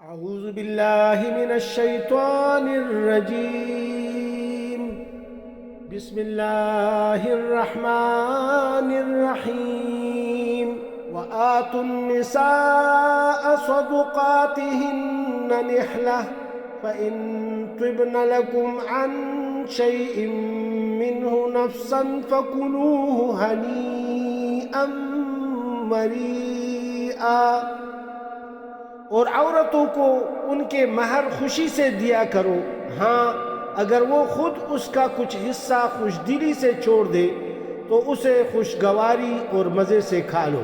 أعوذ بالله من الشيطان الرجيم. بسم الله الرحمن الرحيم. وآتوا النساء صدقاتهن نحلة فإن طبن لكم عن شيء منه نفسا فكلوه هنيئا مريئا. اور عورتوں کو ان کے مہر خوشی سے دیا کرو، ہاں اگر وہ خود اس کا کچھ حصہ خوش دلی سے چھوڑ دے تو اسے خوشگواری اور مزے سے کھا لو۔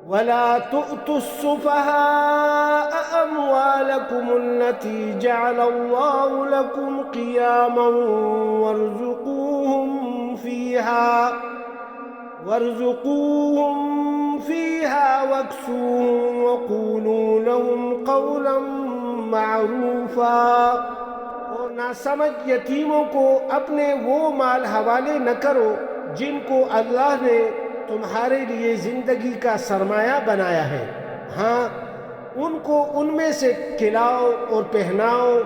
وَلَا تُؤْتُوا السُّفَهَاءَ أَمْوَالَكُمُ الَّتِي جَعَلَ اللَّهُ لَكُمْ قِيَامًا وَارْزُقُوهُمْ فِيهَا وَاكْسُوهُمْ وَقُولُوا لَهُمْ قَوْلًا مَعْرُوفًا۔ اور ناسمجھ یتیموں کو اپنے وہ مال حوالے نہ کرو جن کو اللہ نے تمہارے لیے زندگی کا سرمایہ بنایا ہے، ہاں ان کو ان میں سے کھلاؤ اور پہناؤ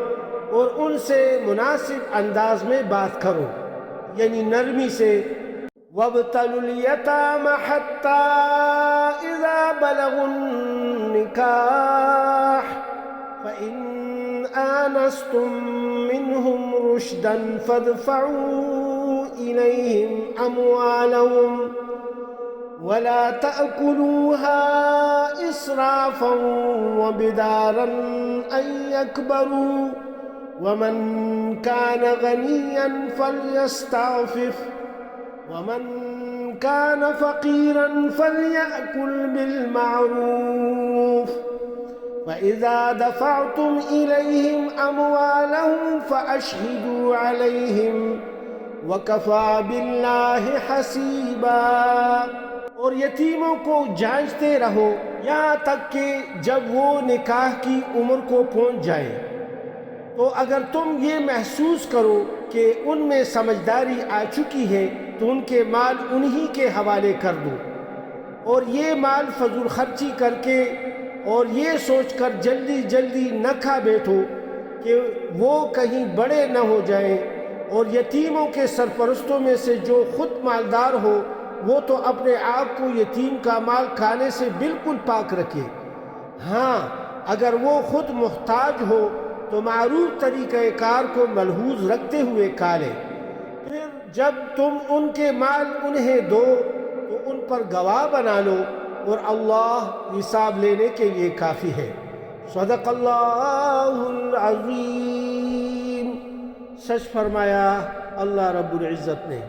اور ان سے مناسب انداز میں بات کرو، یعنی نرمی سے۔ وَابْتَلُوا الْيَتَامَ حَتَّى إِذَا بَلَغُوا النِّكَاحَ فَإِنْ آنَسْتُمْ مِنْهُمْ رُشْدًا فَادْفَعُوا إِلَيْهِمْ أَمْوَالَهُمْ وَلَا تَأْكُلُوهَا إِسْرَافًا وَبِدَارًا أَنْ يَكْبَرُوا وَمَنْ كَانَ غَنِيًّا فَلْيَسْتَعْفِفْ وَمَنْ كَانَ فَقِيرًا فَلْيَأْكُلْ بِالْمَعْرُوفِ فَإِذَا دَفَعْتُمْ إِلَيْهِمْ أَمْوَالَهُمْ فَأَشْهِدُوا عَلَيْهِمْ وَكَفَى بِاللَّهِ حَسِيبًا۔ اور یتیموں کو جانچتے رہو یہاں تک کہ جب وہ نکاح کی عمر کو پہنچ جائیں، تو اگر تم یہ محسوس کرو کہ ان میں سمجھداری آ چکی ہے تو ان کے مال انہی کے حوالے کر دو، اور یہ مال فضول خرچی کر کے اور یہ سوچ کر جلدی جلدی نہ کھا بیٹھو کہ وہ کہیں بڑے نہ ہو جائیں۔ اور یتیموں کے سرپرستوں میں سے جو خود مالدار ہو وہ تو اپنے آپ کو یتیم کا مال کھانے سے بالکل پاک رکھے، ہاں اگر وہ خود محتاج ہو تو معروف طریقہ کار کو ملحوظ رکھتے ہوئے کھا لے۔ پھر جب تم ان کے مال انہیں دو تو ان پر گواہ بنا لو، اور اللہ حساب لینے کے لیے کافی ہے۔ صدق اللہ العظیم۔ سچ فرمایا اللہ رب العزت نے۔